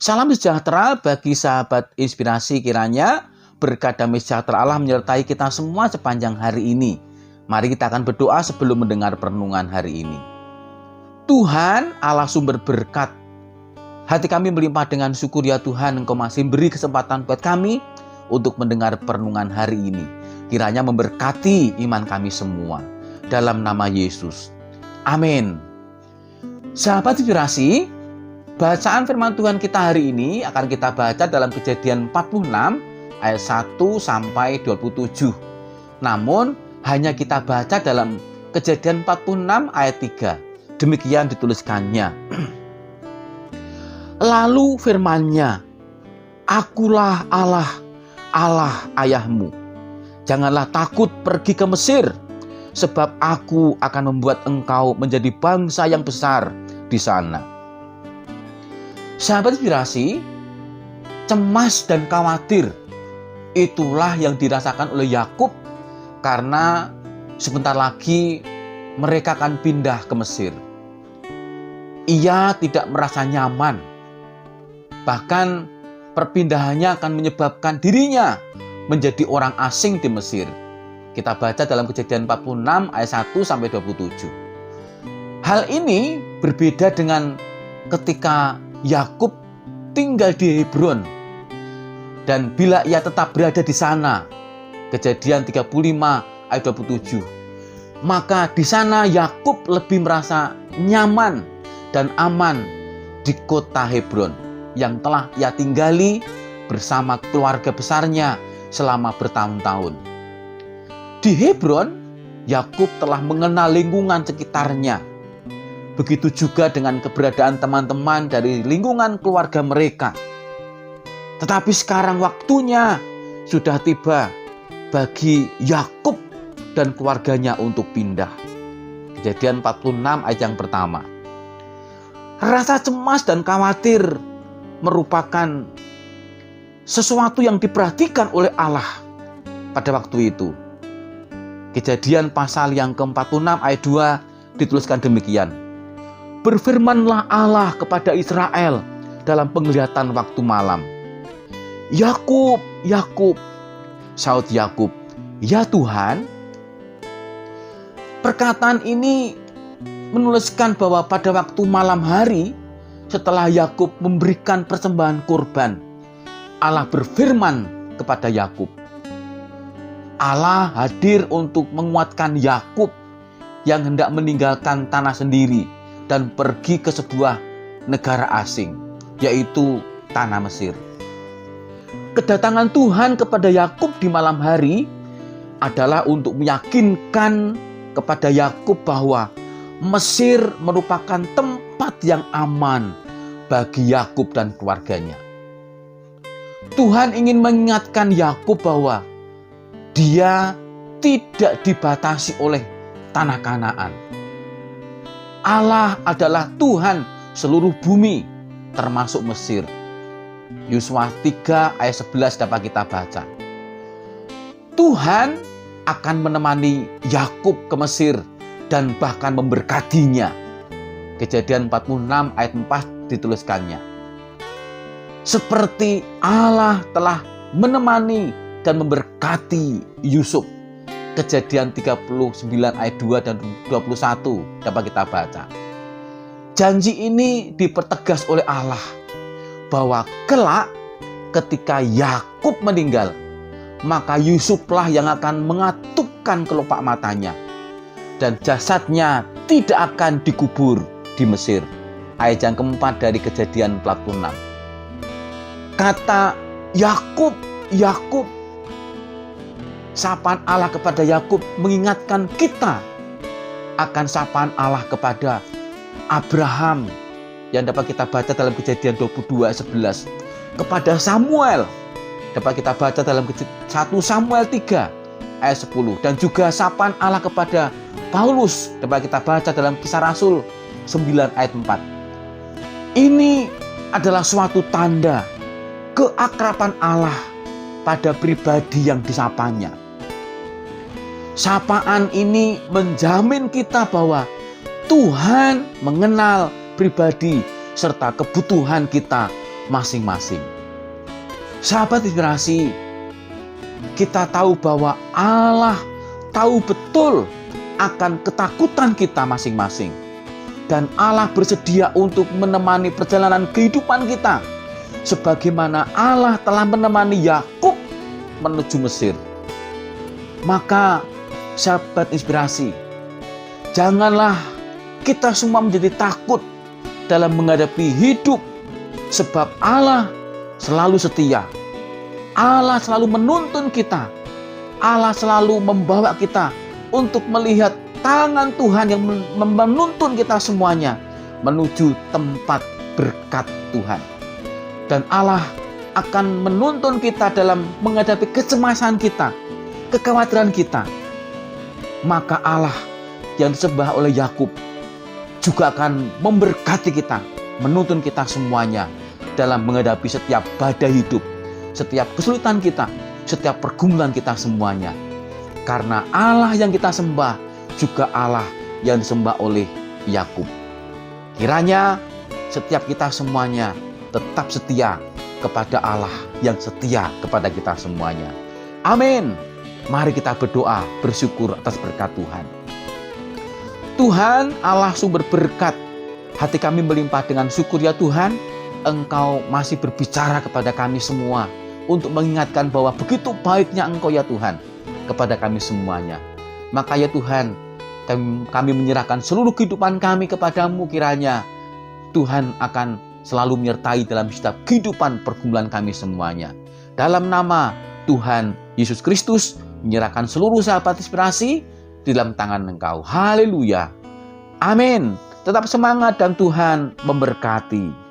Salam sejahtera bagi sahabat inspirasi, kiranya berkat damai sejahtera Allah menyertai kita semua sepanjang hari ini. Mari kita akan berdoa sebelum mendengar perenungan hari ini. Tuhan Allah sumber berkat, hati kami melimpah dengan syukur ya Tuhan, Engkau masih beri kesempatan buat kami untuk mendengar perenungan hari ini. Kiranya memberkati iman kami semua. Dalam nama Yesus. Amin. Sahabat inspirasi, bacaan firman Tuhan kita hari ini akan kita baca dalam Kejadian 46 ayat 1 sampai 27. Namun hanya kita baca dalam Kejadian 46 ayat 3. Demikian dituliskannya. Lalu firman-Nya, Akulah Allah, Allah ayahmu. Janganlah takut pergi ke Mesir, sebab aku akan membuat engkau menjadi bangsa yang besar di sana. Sahabat inspirasi, cemas dan khawatir itulah yang dirasakan oleh Yakub karena sebentar lagi mereka akan pindah ke Mesir. Ia tidak merasa nyaman. Bahkan perpindahannya akan menyebabkan dirinya menjadi orang asing di Mesir. Kita baca dalam Kejadian 46 ayat 1 sampai 27. Hal ini berbeda dengan ketika Yakub tinggal di Hebron dan bila ia tetap berada di sana. Kejadian 35 ayat 27. Maka di sana Yakub lebih merasa nyaman dan aman di kota Hebron yang telah ia tinggali bersama keluarga besarnya selama bertahun-tahun. Di Hebron, Yakub telah mengenal lingkungan sekitarnya. Begitu juga dengan keberadaan teman-teman dari lingkungan keluarga mereka. Tetapi sekarang waktunya sudah tiba bagi Yakub dan keluarganya untuk pindah. Kejadian 46 ayat yang pertama. Rasa cemas dan khawatir merupakan sesuatu yang diperhatikan oleh Allah pada waktu itu. Kejadian pasal yang ke-46 ayat 2 dituliskan demikian. Berfirmanlah Allah kepada Israel dalam penglihatan waktu malam. Yakub, Yakub. Saut Yakub, ya Tuhan. Perkataan ini menuliskan bahwa pada waktu malam hari setelah Yakub memberikan persembahan kurban, Allah berfirman kepada Yakub. Allah hadir untuk menguatkan Yakub yang hendak meninggalkan tanah sendiri dan pergi ke sebuah negara asing, yaitu tanah Mesir. Kedatangan Tuhan kepada Yakub di malam hari adalah untuk meyakinkan kepada Yakub bahwa Mesir merupakan tempat yang aman bagi Yakub dan keluarganya. Tuhan ingin mengingatkan Yakub bahwa dia tidak dibatasi oleh tanah Kanaan. Allah adalah Tuhan seluruh bumi, termasuk Mesir. Yosua 3 ayat 11 dapat kita baca. Tuhan akan menemani Yakub ke Mesir dan bahkan memberkatinya. Kejadian 46 ayat 4 dituliskannya. Seperti Allah telah menemani dan memberkati Yusuf. Kejadian 39 ayat 2 dan 21 dapat kita baca. Janji ini dipertegas oleh Allah bahwa kelak ketika Yakub meninggal, maka Yusuflah yang akan mengatupkan kelopak matanya dan jasadnya tidak akan dikubur di Mesir. Ayat yang keempat dari Kejadian 46. Kata Yakub, Yakub. Sapaan Allah kepada Yakub mengingatkan kita akan sapaan Allah kepada Abraham yang dapat kita baca dalam Kejadian 22 ayat 11. Kepada Samuel dapat kita baca dalam 1 Samuel 3 ayat 10. Dan juga sapaan Allah kepada Paulus dapat kita baca dalam Kisah Rasul 9 ayat 4. Ini adalah suatu tanda keakraban Allah pada pribadi yang disapanya. Sapaan ini menjamin kita bahwa Tuhan mengenal pribadi serta kebutuhan kita masing-masing. Sahabat inspirasi, kita tahu bahwa Allah tahu betul akan ketakutan kita masing-masing. Dan Allah bersedia untuk menemani perjalanan kehidupan kita. Sebagaimana Allah telah menemani Yakub menuju Mesir. Maka sahabat inspirasi, janganlah kita semua menjadi takut dalam menghadapi hidup. Sebab Allah selalu setia. Allah selalu menuntun kita. Allah selalu membawa kita untuk melihat tangan Tuhan yang menuntun kita semuanya menuju tempat berkat Tuhan. Dan Allah akan menuntun kita dalam menghadapi kecemasan kita, kekhawatiran kita. Maka Allah yang disembah oleh Yakub juga akan memberkati kita, menuntun kita semuanya dalam menghadapi setiap badai hidup, setiap kesulitan kita, setiap pergumulan kita semuanya. Karena Allah yang kita sembah juga Allah yang disembah oleh Yakub. Kiranya setiap kita semuanya tetap setia kepada Allah yang setia kepada kita semuanya. Amin. Mari kita berdoa, bersyukur atas berkat Tuhan. Tuhan Allah sumber berkat, hati kami melimpah dengan syukur ya Tuhan. Engkau masih berbicara kepada kami semua untuk mengingatkan bahwa begitu baiknya Engkau ya Tuhan kepada kami semuanya. Maka ya Tuhan, kami menyerahkan seluruh kehidupan kami kepadamu, kiranya Tuhan akan selalu menyertai dalam setiap kehidupan pergumulan kami semuanya. Dalam nama Tuhan Yesus Kristus, menyerahkan seluruh sahabat inspirasi di dalam tangan Engkau. Haleluya. Amin. Tetap semangat dan Tuhan memberkati.